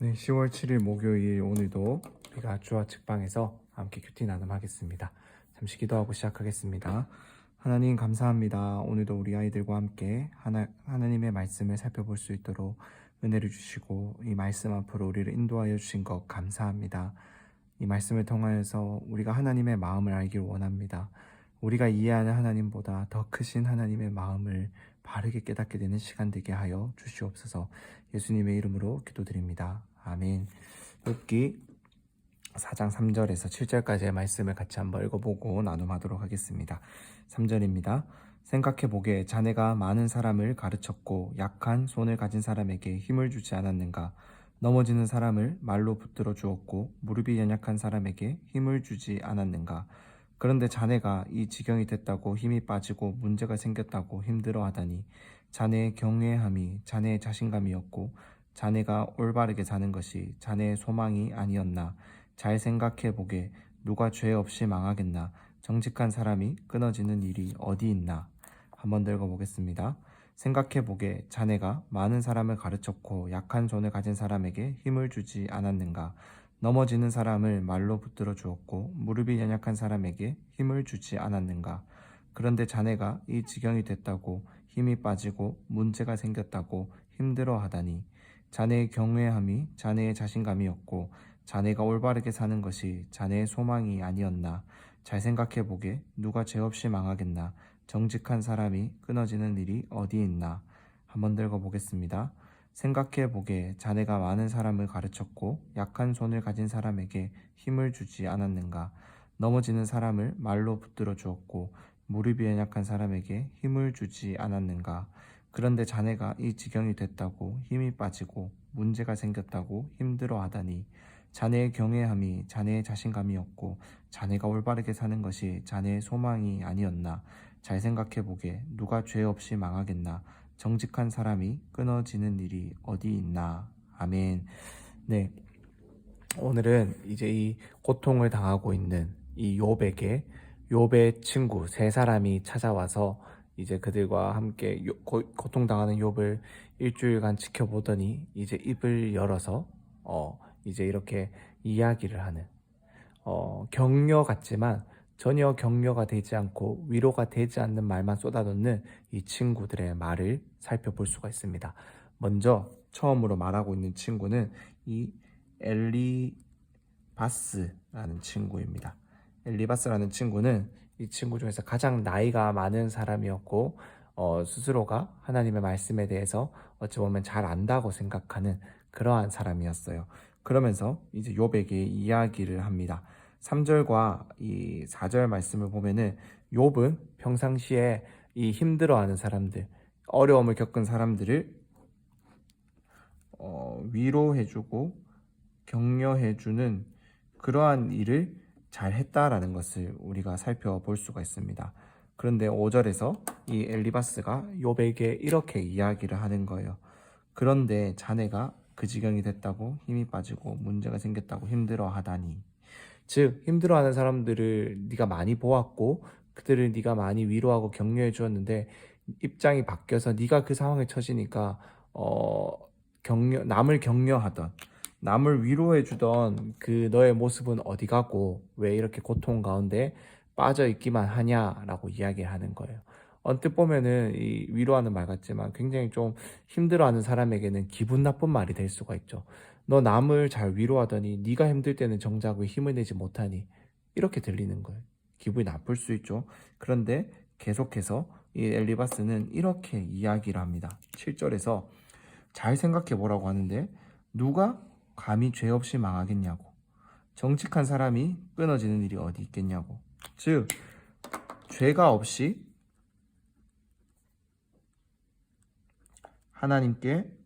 네, 10월 7일 목요일 오늘도 우리가 주와 책방에서 함께 큐티 나눔하겠습니다. 잠시 기도하고 시작하겠습니다. 하나님 감사합니다. 오늘도 우리 아이들과 함께 하나님의 말씀을 살펴볼 수 있도록 은혜를 주시고 이 말씀 앞으로 우리를 인도하여 주신 것 감사합니다. 이 말씀을 통하여서 우리가 하나님의 마음을 알길 원합니다. 우리가 이해하는 하나님보다 더 크신 하나님의 마음을 바르게 깨닫게 되는 시간 되게 하여 주시옵소서. 예수님의 이름으로 기도드립니다. 아멘. 욥기 4장 3절에서 7절까지의 말씀을 같이 한번 읽어보고 나눔하도록 하겠습니다. 3절입니다. 생각해보게 자네가 많은 사람을 가르쳤고 약한 손을 가진 사람에게 힘을 주지 않았는가? 넘어지는 사람을 말로 붙들어 주었고 무릎이 연약한 사람에게 힘을 주지 않았는가? 그런데 자네가 이 지경이 됐다고 힘이 빠지고 문제가 생겼다고 힘들어하다니 자네의 경외함이 자네의 자신감이었고 자네가 올바르게 사는 것이 자네의 소망이 아니었나? 잘 생각해보게 누가 죄 없이 망하겠나? 정직한 사람이 끊어지는 일이 어디 있나? 한번 더 읽어보겠습니다. 생각해보게 자네가 많은 사람을 가르쳤고 약한 손을 가진 사람에게 힘을 주지 않았는가? 넘어지는 사람을 말로 붙들어 주었고 무릎이 연약한 사람에게 힘을 주지 않았는가? 그런데 자네가 이 지경이 됐다고 힘이 빠지고 문제가 생겼다고 힘들어하다니 자네의 경외함이 자네의 자신감이었고 자네가 올바르게 사는 것이 자네의 소망이 아니었나? 잘 생각해보게 누가 죄 없이 망하겠나? 정직한 사람이 끊어지는 일이 어디 있나? 한번 더 읽어보겠습니다. 생각해보게 자네가 많은 사람을 가르쳤고 약한 손을 가진 사람에게 힘을 주지 않았는가? 넘어지는 사람을 말로 붙들어 주었고 무릎이 연약한 사람에게 힘을 주지 않았는가? 그런데 자네가 이 지경이 됐다고 힘이 빠지고 문제가 생겼다고 힘들어하다니 자네의 경외함이 자네의 자신감이었고 자네가 올바르게 사는 것이 자네의 소망이 아니었나? 잘 생각해보게 누가 죄 없이 망하겠나? 정직한 사람이 끊어지는 일이 어디 있나? 아멘. 네, 오늘은 이제 이 고통을 당하고 있는 이 욥에게 욥의 친구 세 사람이 찾아와서 이제 그들과 함께 고통당하는 욥을 일주일간 지켜보더니 이제 입을 열어서 이제 이렇게 이야기를 하는 격려 같지만 전혀 격려가 되지 않고 위로가 되지 않는 말만 쏟아놓는 이 친구들의 말을 살펴볼 수가 있습니다. 먼저 처음으로 말하고 있는 친구는 이 엘리바스라는 친구입니다. 엘리바스라는 친구는 이 친구 중에서 가장 나이가 많은 사람이었고 스스로가 하나님의 말씀에 대해서 어찌 보면 잘 안다고 생각하는 그러한 사람이었어요. 그러면서 이제 욥에게 이야기를 합니다. 3절과 이 4절 말씀을 보면은 욥은 평상시에 이 힘들어하는 사람들, 어려움을 겪은 사람들을 위로해주고 격려해주는 그러한 일을 잘 했다라는 것을 우리가 살펴볼 수가 있습니다. 그런데 5절에서 이 엘리바스가 욥에게 이렇게 이야기를 하는 거예요. 그런데 자네가 그 지경이 됐다고 힘이 빠지고 문제가 생겼다고 힘들어하다니. 즉 힘들어하는 사람들을 네가 많이 보았고 그들을 네가 많이 위로하고 격려해 주었는데 입장이 바뀌어서 네가 그 상황에 처지니까 남을 격려하던 남을 위로해 주던 그 너의 모습은 어디 가고 왜 이렇게 고통 가운데 빠져 있기만 하냐라고 이야기를 하는 거예요. 언뜻 보면은 이 위로하는 말 같지만 굉장히 좀 힘들어하는 사람에게는 기분 나쁜 말이 될 수가 있죠. 너 남을 잘 위로하더니 네가 힘들 때는 정작 왜 힘을 내지 못하니? 이렇게 들리는 거예요. 기분이 나쁠 수 있죠. 그런데 계속해서 이 엘리바스는 이렇게 이야기를 합니다. 7절에서 잘 생각해 보라고 하는데 누가 감히 죄 없이 망하겠냐고. 정직한 사람이 끊어지는 일이 어디 있겠냐고. 즉 죄가 없이 하나님께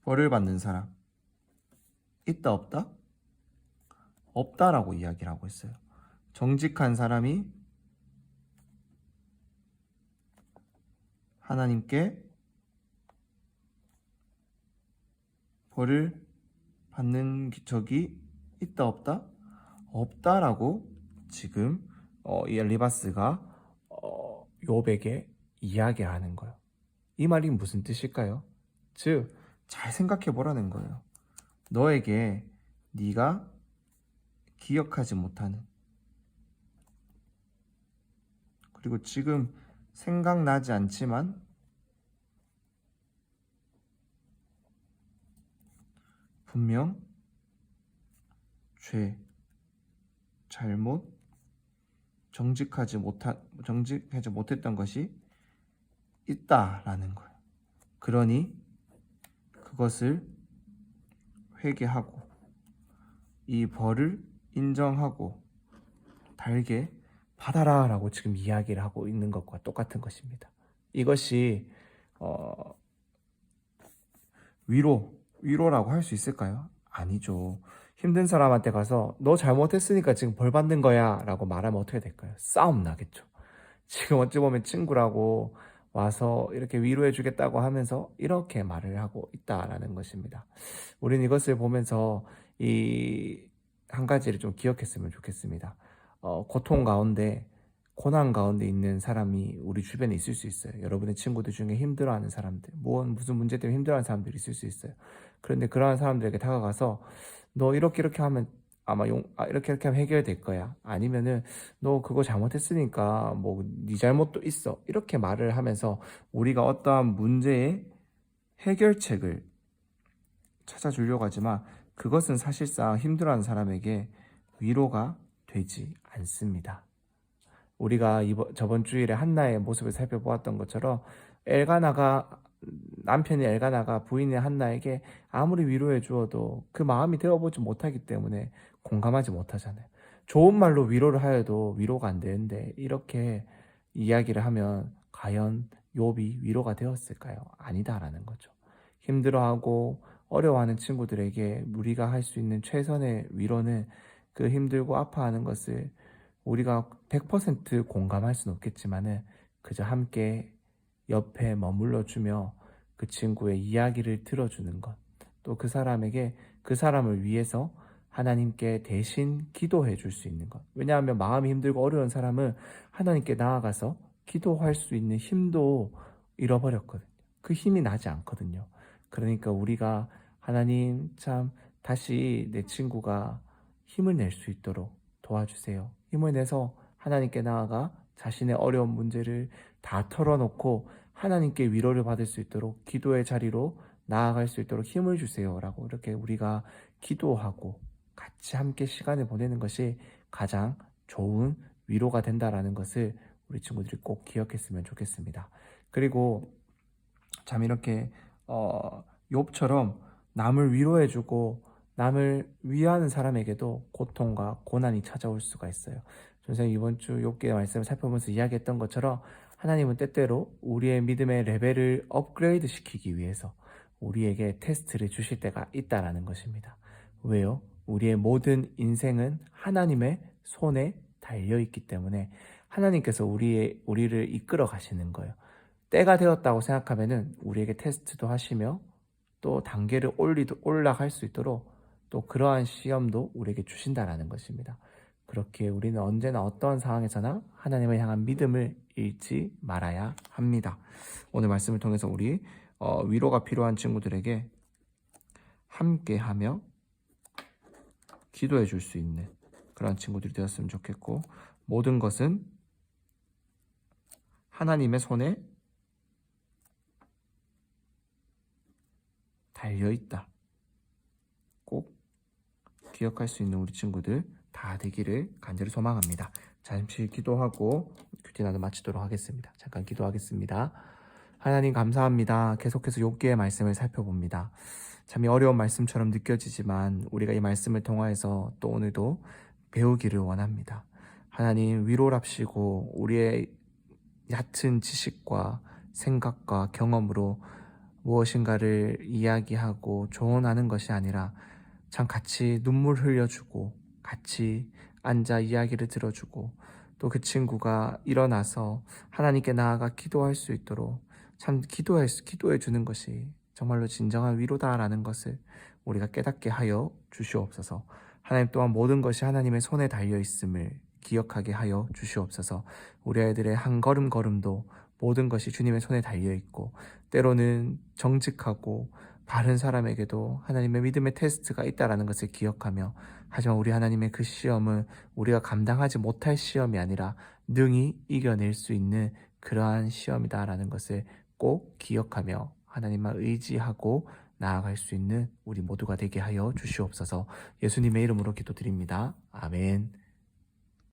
벌을 받는 사람 있다 없다? 없다라고 이야기를 하고 있어요. 정직한 사람이 하나님께 벌을 받는 적이 있다 없다? 없다라고 지금 이 엘리바스가 욥에게 이야기하는 거예요. 이 말이 무슨 뜻일까요? 즉, 잘 생각해 보라는 거예요. 너에게 네가 기억하지 못하는, 그리고 지금 생각나지 않지만 분명 죄, 잘못, 정직하지 못했던 것이 있다라는 거예요. 그러니 그것을 회개하고 이 벌을 인정하고 달게 받아라 라고 지금 이야기를 하고 있는 것과 똑같은 것입니다. 이것이 위로라고 할 수 있을까요? 아니죠. 힘든 사람한테 가서 너 잘못했으니까 지금 벌 받는 거야 라고 말하면 어떻게 될까요? 싸움 나겠죠. 지금 어찌 보면 친구라고 와서 이렇게 위로해 주겠다고 하면서 이렇게 말을 하고 있다라는 것입니다. 우리는 이것을 보면서 이 한 가지를 좀 기억했으면 좋겠습니다. 고통 가운데, 고난 가운데 있는 사람이 우리 주변에 있을 수 있어요. 여러분의 친구들 중에 힘들어하는 사람들, 무슨 문제 때문에 힘들어하는 사람들이 있을 수 있어요. 그런데 그러한 사람들에게 다가가서 너 이렇게 하면 아마 이렇게 하면 해결될 거야. 아니면은 너 그거 잘못했으니까 뭐 네 잘못도 있어. 이렇게 말을 하면서 우리가 어떠한 문제의 해결책을 찾아주려고 하지만 그것은 사실상 힘들어하는 사람에게 위로가 되지 않습니다. 우리가 저번 주일에 한나의 모습을 살펴보았던 것처럼 남편이 엘가나가 부인의 한나에게 아무리 위로해 주어도 그 마음이 되어보지 못하기 때문에 공감하지 못하잖아요. 좋은 말로 위로를 하여도 위로가 안 되는데 이렇게 이야기를 하면 과연 욥이 위로가 되었을까요? 아니다라는 거죠. 힘들어하고 어려워하는 친구들에게 우리가 할 수 있는 최선의 위로는 그 힘들고 아파하는 것을 우리가 100% 공감할 수는 없겠지만은 그저 함께 옆에 머물러 주며 그 친구의 이야기를 들어주는 것, 또 그 사람에게 그 사람을 위해서 하나님께 대신 기도해 줄 수 있는 것. 왜냐하면 마음이 힘들고 어려운 사람은 하나님께 나아가서 기도할 수 있는 힘도 잃어버렸거든요. 그 힘이 나지 않거든요. 그러니까 우리가 하나님 참 다시 내 친구가 힘을 낼 수 있도록 도와주세요. 힘을 내서 하나님께 나아가 자신의 어려운 문제를 다 털어놓고 하나님께 위로를 받을 수 있도록 기도의 자리로 나아갈 수 있도록 힘을 주세요 라고 이렇게 우리가 기도하고 같이 함께 시간을 보내는 것이 가장 좋은 위로가 된다라는 것을 우리 친구들이 꼭 기억했으면 좋겠습니다. 그리고 참 이렇게 욥처럼 남을 위로해주고 남을 위하는 사람에게도 고통과 고난이 찾아올 수가 있어요. 선생님 이번 주 욥기의 말씀을 살펴보면서 이야기했던 것처럼 하나님은 때때로 우리의 믿음의 레벨을 업그레이드 시키기 위해서 우리에게 테스트를 주실 때가 있다라는 것입니다. 왜요? 우리의 모든 인생은 하나님의 손에 달려있기 때문에 하나님께서 우리를 이끌어 가시는 거예요. 때가 되었다고 생각하면은 우리에게 테스트도 하시며 또 단계를 올라갈 수 있도록 또 그러한 시험도 우리에게 주신다라는 것입니다. 그렇게 우리는 언제나 어떠한 상황에서나 하나님을 향한 믿음을 잃지 말아야 합니다. 오늘 말씀을 통해서 우리 위로가 필요한 친구들에게 함께하며 기도해 줄 수 있는 그런 친구들이 되었으면 좋겠고, 모든 것은 하나님의 손에 달려있다. 꼭 기억할 수 있는 우리 친구들 다 되기를 간절히 소망합니다. 잠시 기도하고 큐티 나눔 마치도록 하겠습니다. 잠깐 기도하겠습니다. 하나님 감사합니다. 계속해서 욥기의 말씀을 살펴봅니다. 참 어려운 말씀처럼 느껴지지만 우리가 이 말씀을 통하여서 또 오늘도 배우기를 원합니다. 하나님 위로랍시고 우리의 얕은 지식과 생각과 경험으로 무엇인가를 이야기하고 조언하는 것이 아니라 참 같이 눈물 흘려주고 같이 앉아 이야기를 들어주고 또 그 친구가 일어나서 하나님께 나아가 기도할 수 있도록 참 기도해 주는 것이 정말로 진정한 위로다라는 것을 우리가 깨닫게 하여 주시옵소서. 하나님 또한 모든 것이 하나님의 손에 달려 있음을 기억하게 하여 주시옵소서. 우리 아이들의 한 걸음걸음도 모든 것이 주님의 손에 달려 있고 때로는 정직하고 바른 사람에게도 하나님의 믿음의 테스트가 있다라는 것을 기억하며, 하지만 우리 하나님의 그 시험은 우리가 감당하지 못할 시험이 아니라 능히 이겨낼 수 있는 그러한 시험이다라는 것을 꼭 기억하며 하나님만 의지하고 나아갈 수 있는 우리 모두가 되게 하여 주시옵소서. 예수님의 이름으로 기도드립니다. 아멘.